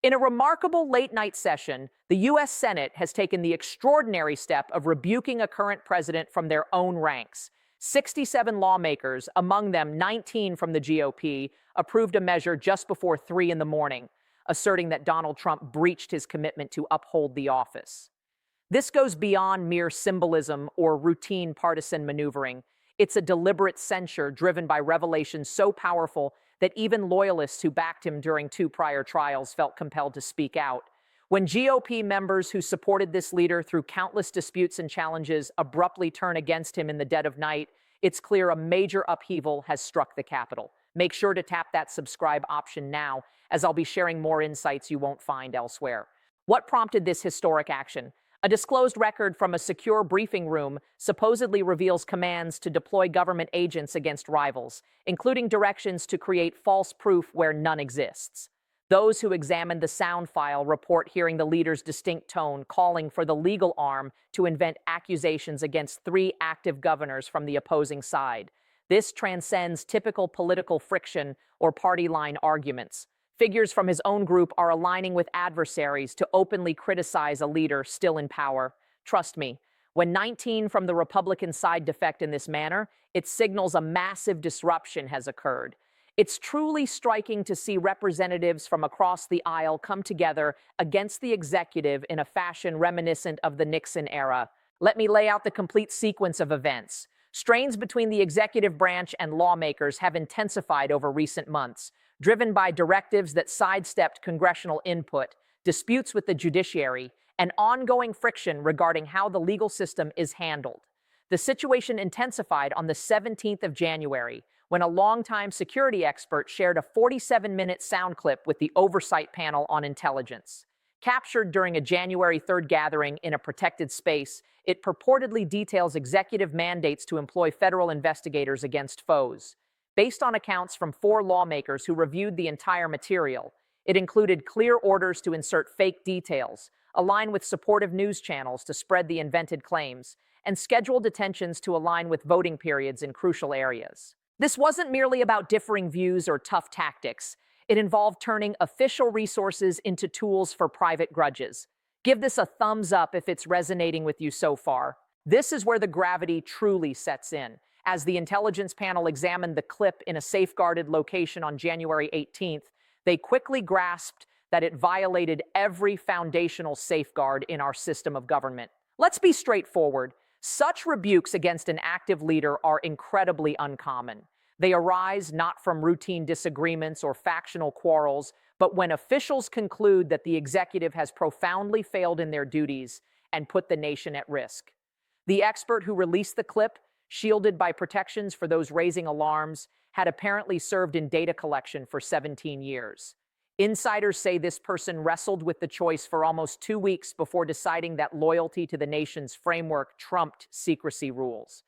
In a remarkable late-night session, the U.S. Senate has taken the extraordinary step of rebuking a current president from their own ranks. 67 lawmakers, among them 19 from the GOP, approved a measure just before 3 in the morning, asserting that Donald Trump breached his commitment to uphold the office. This goes beyond mere symbolism or routine partisan maneuvering. It's a deliberate censure driven by revelations so powerful that even loyalists who backed him during 2 prior trials felt compelled to speak out. When GOP members who supported this leader through countless disputes and challenges abruptly turn against him in the dead of night, it's clear a major upheaval has struck the Capitol. Make sure to tap that subscribe option now, as I'll be sharing more insights you won't find elsewhere. What prompted this historic action? A disclosed record from a secure briefing room supposedly reveals commands to deploy government agents against rivals, including directions to create false proof where none exists. Those who examined the sound file report hearing the leader's distinct tone calling for the legal arm to invent accusations against 3 active governors from the opposing side. This transcends typical political friction or party line arguments. Figures from his own group are aligning with adversaries to openly criticize a leader still in power. Trust me, when 19 from the Republican side defect in this manner, it signals a massive disruption has occurred. It's truly striking to see representatives from across the aisle come together against the executive in a fashion reminiscent of the Nixon era. Let me lay out the complete sequence of events. Strains between the executive branch and lawmakers have intensified over recent months, driven by directives that sidestepped congressional input, disputes with the judiciary, and ongoing friction regarding how the legal system is handled. The situation intensified on the 17th of January, when a longtime security expert shared a 47-minute sound clip with the Oversight Panel on Intelligence. Captured during a January 3rd gathering in a protected space, it purportedly details executive mandates to employ federal investigators against foes. Based on accounts from 4 lawmakers who reviewed the entire material, it included clear orders to insert fake details, align with supportive news channels to spread the invented claims, and schedule detentions to align with voting periods in crucial areas. This wasn't merely about differing views or tough tactics. It involved turning official resources into tools for private grudges. Give this a thumbs up if it's resonating with you so far. This is where the gravity truly sets in. As the intelligence panel examined the clip in a safeguarded location on January 18th, they quickly grasped that it violated every foundational safeguard in our system of government. Let's be straightforward. Such rebukes against an active leader are incredibly uncommon. They arise not from routine disagreements or factional quarrels, but when officials conclude that the executive has profoundly failed in their duties and put the nation at risk. The expert who released the clip, shielded by protections for those raising alarms, had apparently served in data collection for 17 years. Insiders say this person wrestled with the choice for almost 2 weeks before deciding that loyalty to the nation's framework trumped secrecy rules.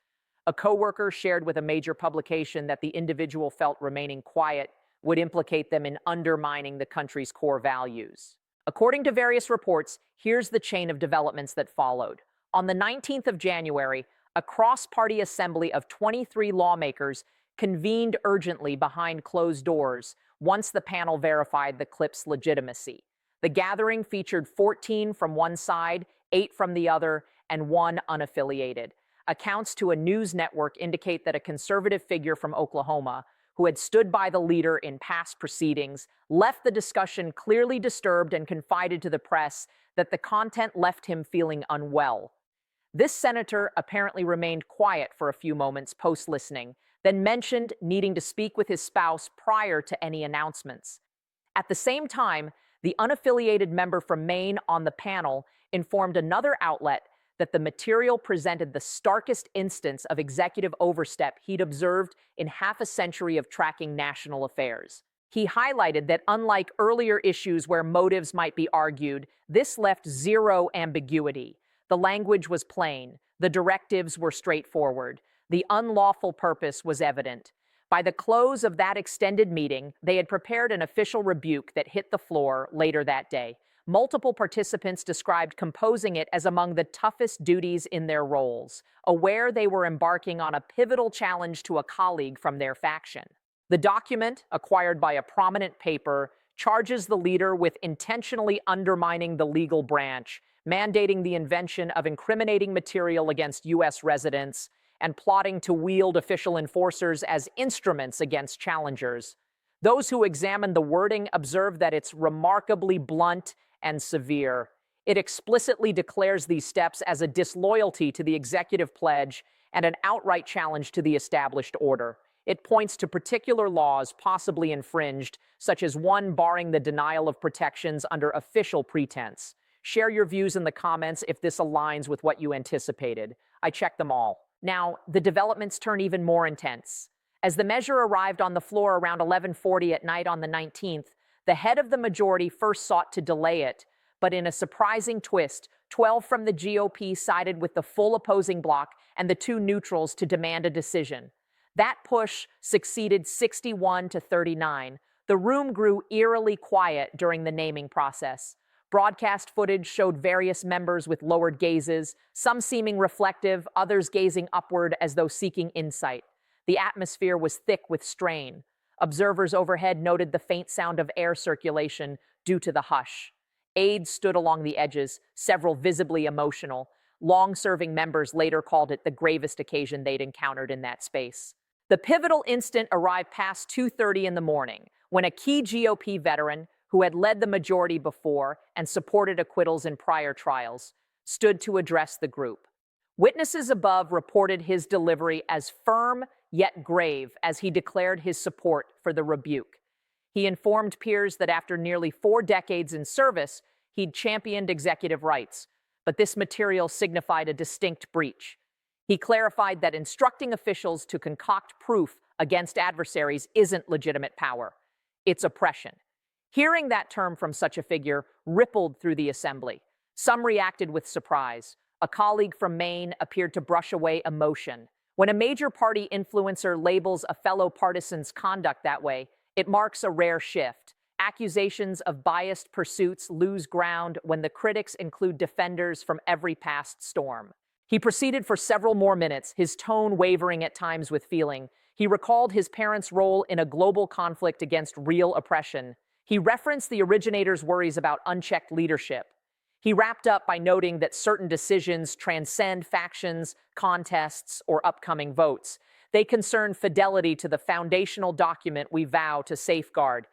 A coworker shared with a major publication that the individual felt remaining quiet would implicate them in undermining the country's core values. According to various reports, here's the chain of developments that followed. On the 19th of January, a cross-party assembly of 23 lawmakers convened urgently behind closed doors once the panel verified the clip's legitimacy. The gathering featured 14 from one side, 8 from the other, and 1 unaffiliated. Accounts to a news network indicate that a conservative figure from Oklahoma, who had stood by the leader in past proceedings, left the discussion clearly disturbed and confided to the press that the content left him feeling unwell. This senator apparently remained quiet for a few moments post-listening, then mentioned needing to speak with his spouse prior to any announcements. At the same time, the unaffiliated member from Maine on the panel informed another outlet that the material presented the starkest instance of executive overstep he'd observed in half a century of tracking national affairs. He highlighted that unlike earlier issues where motives might be argued, this left zero ambiguity. The language was plain, the directives were straightforward, the unlawful purpose was evident. By the close of that extended meeting, they had prepared an official rebuke that hit the floor later that day. Multiple participants described composing it as among the toughest duties in their roles, aware they were embarking on a pivotal challenge to a colleague from their faction. The document, acquired by a prominent paper, charges the leader with intentionally undermining the legal branch, mandating the invention of incriminating material against U.S. residents, and plotting to wield official enforcers as instruments against challengers. Those who examine the wording observe that it's remarkably blunt and severe. It explicitly declares these steps as a disloyalty to the executive pledge and an outright challenge to the established order. It points to particular laws possibly infringed, such as one barring the denial of protections under official pretense. Share your views in the comments if this aligns with what you anticipated. I checked them all. Now, the developments turn even more intense. As the measure arrived on the floor around 11:40 at night on the 19th, the head of the majority first sought to delay it, but in a surprising twist, 12 from the GOP sided with the full opposing bloc and the two neutrals to demand a decision. That push succeeded 61 to 39. The room grew eerily quiet during the naming process. Broadcast footage showed various members with lowered gazes, some seeming reflective, others gazing upward as though seeking insight. The atmosphere was thick with strain. Observers overhead noted the faint sound of air circulation due to the hush. Aides stood along the edges, several visibly emotional. Long-serving members later called it the gravest occasion they'd encountered in that space. The pivotal instant arrived past 2:30 in the morning, when a key GOP veteran, who had led the majority before and supported acquittals in prior trials, stood to address the group. Witnesses above reported his delivery as firm yet grave as he declared his support for the rebuke. He informed peers that after nearly 4 decades in service, he'd championed executive rights, but this material signified a distinct breach. He clarified that instructing officials to concoct proof against adversaries isn't legitimate power. It's oppression. Hearing that term from such a figure rippled through the assembly. Some reacted with surprise. A colleague from Maine appeared to brush away emotion. When a major party influencer labels a fellow partisan's conduct that way, it marks a rare shift. Accusations of biased pursuits lose ground when the critics include defenders from every past storm. He proceeded for several more minutes, his tone wavering at times with feeling. He recalled his parents' role in a global conflict against real oppression. He referenced the originator's worries about unchecked leadership. He wrapped up by noting that certain decisions transcend factions, contests, or upcoming votes. They concern fidelity to the foundational document we vow to safeguard.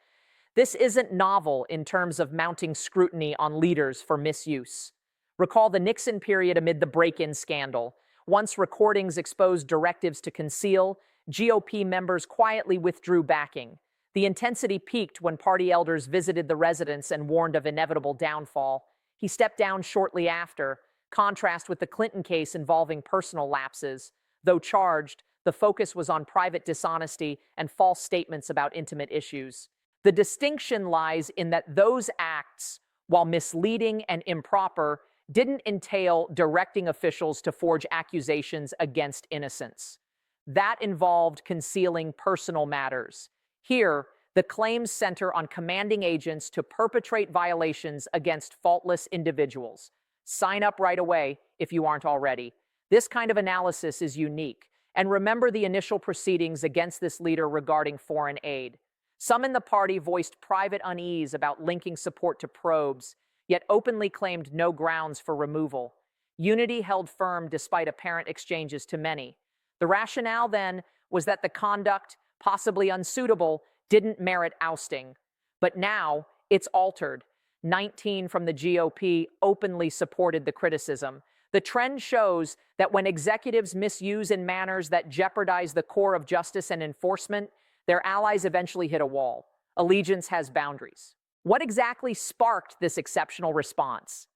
This isn't novel in terms of mounting scrutiny on leaders for misuse. Recall the Nixon period amid the break-in scandal. Once recordings exposed directives to conceal, GOP members quietly withdrew backing. The intensity peaked when party elders visited the residence and warned of inevitable downfall. He stepped down shortly after, contrast with the Clinton case involving personal lapses. Though charged, the focus was on private dishonesty and false statements about intimate issues. The distinction lies in that those acts, while misleading and improper, didn't entail directing officials to forge accusations against innocents. That involved concealing personal matters. Here, the claims center on commanding agents to perpetrate violations against faultless individuals. Sign up right away if you aren't already. This kind of analysis is unique. And remember the initial proceedings against this leader regarding foreign aid. Some in the party voiced private unease about linking support to probes, yet openly claimed no grounds for removal. Unity held firm despite apparent exchanges to many. The rationale then was that the conduct, possibly unsuitable, didn't merit ousting. But now it's altered. 19 from the GOP openly supported the criticism. The trend shows that when executives misuse in manners that jeopardize the core of justice and enforcement, their allies eventually hit a wall. Allegiance has boundaries. What exactly sparked this exceptional response?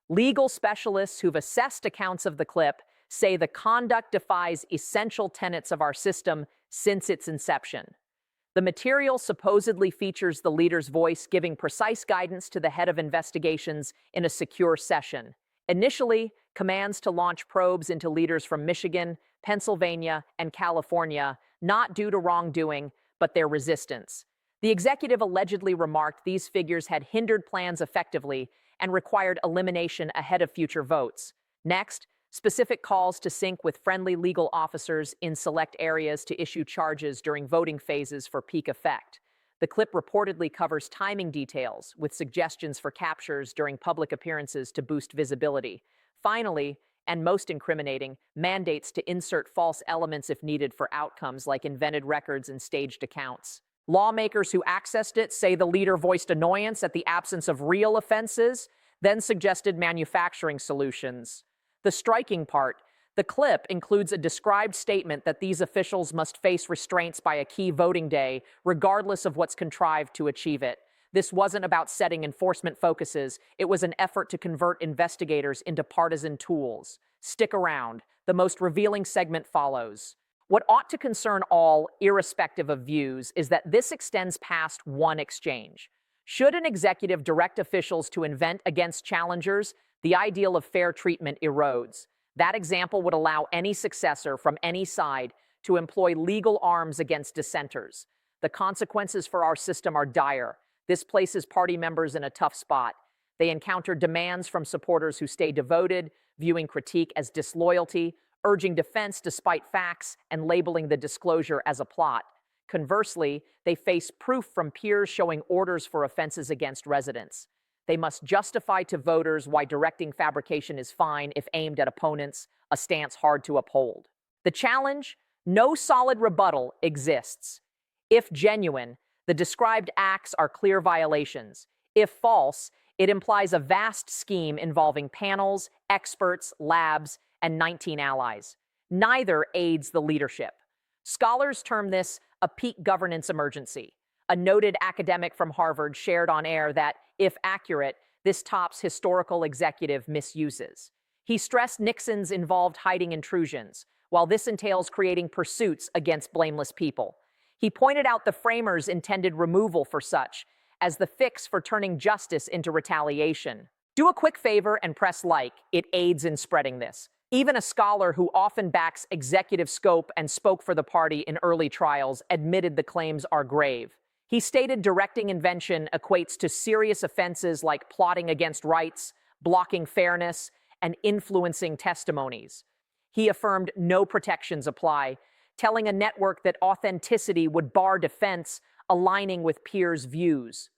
Legal specialists who've assessed accounts of the clip say the conduct defies essential tenets of our system since its inception. The material supposedly features the leader's voice giving precise guidance to the head of investigations in a secure session. Initially, commands to launch probes into leaders from Michigan, Pennsylvania, and California, not due to wrongdoing, but their resistance. The executive allegedly remarked these figures had hindered plans effectively and required elimination ahead of future votes. Next, specific calls to sync with friendly legal officers in select areas to issue charges during voting phases for peak effect. The clip reportedly covers timing details with suggestions for captures during public appearances to boost visibility. Finally, and most incriminating, mandates to insert false elements if needed for outcomes like invented records and staged accounts. Lawmakers who accessed it say the leader voiced annoyance at the absence of real offenses, then suggested manufacturing solutions. The striking part, the clip includes a described statement that these officials must face restraints by a key voting day, regardless of what's contrived to achieve it. This wasn't about setting enforcement focuses. It was an effort to convert investigators into partisan tools. Stick around. The most revealing segment follows. What ought to concern all, irrespective of views, is that this extends past one exchange. Should an executive direct officials to invent against challengers, the ideal of fair treatment erodes. That example would allow any successor from any side to employ legal arms against dissenters. The consequences for our system are dire. This places party members in a tough spot. They encounter demands from supporters who stay devoted, viewing critique as disloyalty, urging defense despite facts, and labeling the disclosure as a plot. Conversely, they face proof from peers showing orders for offenses against residents. They must justify to voters why directing fabrication is fine if aimed at opponents, a stance hard to uphold. The challenge? No solid rebuttal exists. If genuine, the described acts are clear violations. If false, it implies a vast scheme involving panels, experts, labs, and 19 allies. Neither aids the leadership. Scholars term this a peak governance emergency. A noted academic from Harvard shared on air that, if accurate, this tops historical executive misuses. He stressed Nixon's involved hiding intrusions, while this entails creating pursuits against blameless people. He pointed out the framers intended removal for such as the fix for turning justice into retaliation. Do a quick favor and press like. It aids in spreading this. Even a scholar who often backs executive scope and spoke for the party in early trials admitted the claims are grave. He stated directing invention equates to serious offenses like plotting against rights, blocking fairness, and influencing testimonies. He affirmed no protections apply, telling a network that authenticity would bar defense, aligning with peers' views.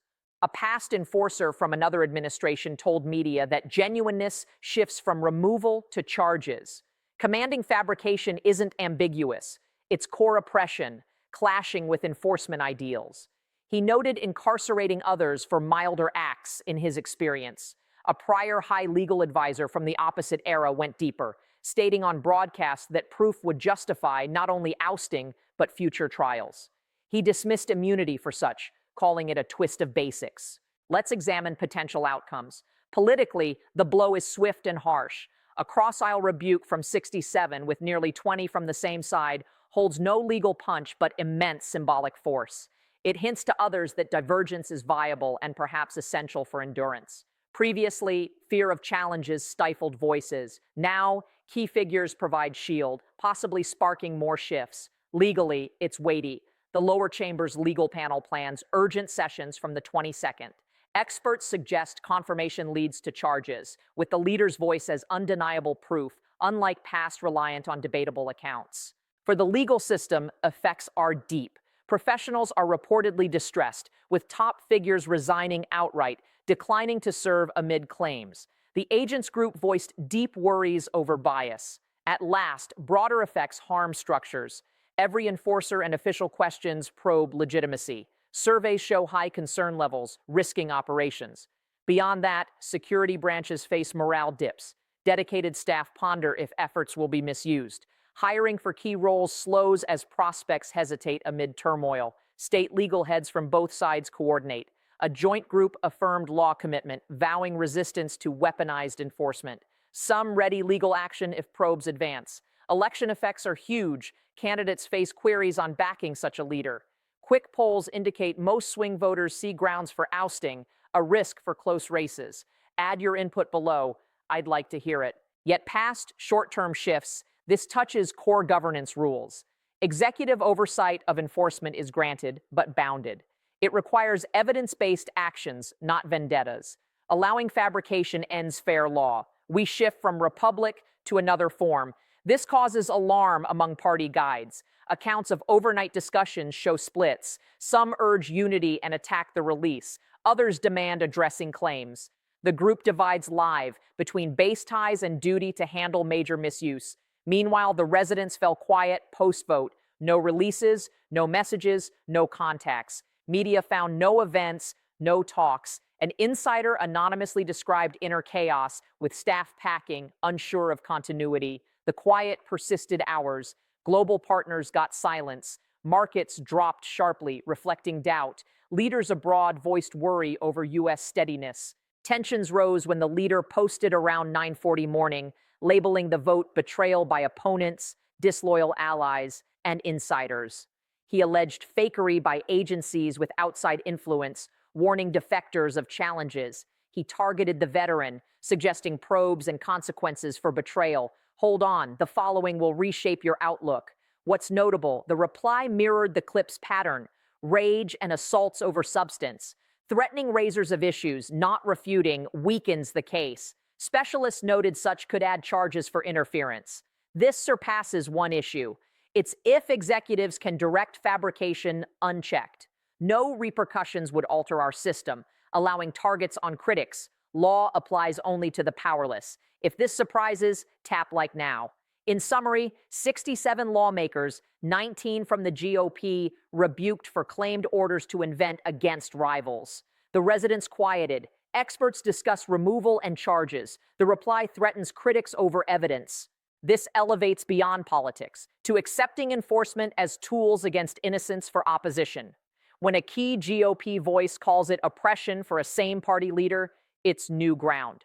A past enforcer from another administration told media that genuineness shifts from removal to charges. Commanding fabrication isn't ambiguous. It's core oppression, clashing with enforcement ideals. He noted incarcerating others for milder acts in his experience. A prior high legal advisor from the opposite era went deeper, stating on broadcast that proof would justify not only ousting, but future trials. He dismissed immunity for such, calling it a twist of basics. Let's examine potential outcomes. Politically, the blow is swift and harsh. A cross-aisle rebuke from 67 with nearly 20 from the same side holds no legal punch but immense symbolic force. It hints to others that divergence is viable and perhaps essential for endurance. Previously, fear of challenges stifled voices. Now, key figures provide shield, possibly sparking more shifts. Legally, it's weighty. The lower chamber's legal panel plans urgent sessions from the 22nd. Experts suggest confirmation leads to charges, with the leader's voice as undeniable proof, unlike past reliant on debatable accounts. For the legal system, effects are deep. Professionals are reportedly distressed, with top figures resigning outright, declining to serve amid claims. The agents group voiced deep worries over bias. At last, broader effects harm structures. Every enforcer and official questions probe legitimacy. Surveys show high concern levels, risking operations. Beyond that, security branches face morale dips. Dedicated staff ponder if efforts will be misused. Hiring for key roles slows as prospects hesitate amid turmoil. State legal heads from both sides coordinate. A joint group affirmed law commitment, vowing resistance to weaponized enforcement. Some ready legal action if probes advance. Election effects are huge. Candidates face queries on backing such a leader. Quick polls indicate most swing voters see grounds for ousting, a risk for close races. Add your input below. I'd like to hear it. Yet past short-term shifts, this touches core governance rules. Executive oversight of enforcement is granted, but bounded. It requires evidence-based actions, not vendettas. Allowing fabrication ends fair law. We shift from republic to another form. This causes alarm among party guides. Accounts of overnight discussions show splits. Some urge unity and attack the release. Others demand addressing claims. The group divides live between base ties and duty to handle major misuse. Meanwhile, the residents fell quiet post-vote. No releases, no messages, no contacts. Media found no events, no talks. An insider anonymously described inner chaos, with staff packing, unsure of continuity. The quiet persisted hours. Global partners got silence. Markets dropped sharply, reflecting doubt. Leaders abroad voiced worry over U.S. steadiness. Tensions rose when the leader posted around 9:40 morning, labeling the vote betrayal by opponents, disloyal allies, and insiders. He alleged fakery by agencies with outside influence, warning defectors of challenges. He targeted the veteran, suggesting probes and consequences for betrayal. Hold on, the following will reshape your outlook. What's notable, the reply mirrored the clip's pattern: rage and assaults over substance. Threatening raisers of issues, not refuting, weakens the case. Specialists noted such could add charges for interference. This surpasses one issue. It's if executives can direct fabrication unchecked. No repercussions would alter our system, allowing targets on critics. Law applies only to the powerless. If this surprises, tap like now. In summary, 67 lawmakers, 19 from the GOP, rebuked for claimed orders to invent against rivals. The residents quieted. Experts discuss removal and charges. The reply threatens critics over evidence. This elevates beyond politics to accepting enforcement as tools against innocence for opposition. When a key GOP voice calls it oppression for a same-party leader, it's new ground.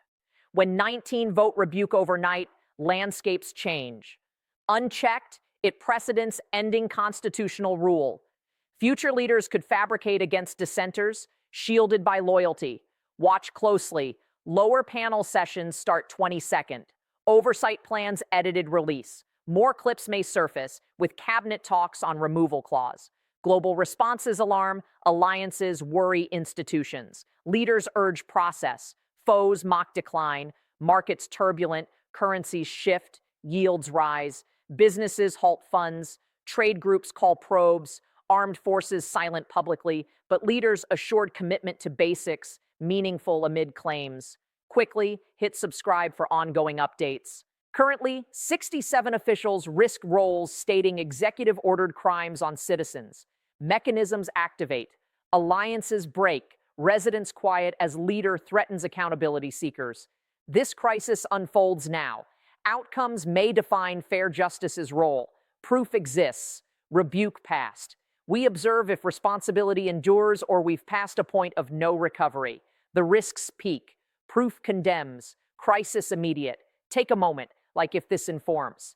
When 19 vote rebuke overnight, landscapes change. Unchecked, it precedents ending constitutional rule. Future leaders could fabricate against dissenters, shielded by loyalty. Watch closely. Lower panel sessions start 22nd. Oversight plans edited release. More clips may surface, with cabinet talks on removal clause. Global responses alarm, alliances worry institutions. Leaders urge process. Foes mock decline. Markets turbulent. Currencies shift. Yields rise. Businesses halt funds. Trade groups call probes. Armed forces silent publicly, but leaders assured commitment to basics, meaningful amid claims. Quickly, hit subscribe for ongoing updates. Currently, 67 officials risk roles stating executive-ordered crimes on citizens. Mechanisms activate. Alliances break. Residents quiet as leader threatens accountability seekers. This crisis unfolds now. Outcomes may define fair justice's role. Proof exists. Rebuke passed. We observe if responsibility endures or we've passed a point of no recovery. The risks peak. Proof condemns. Crisis immediate. Take a moment, like if this informs.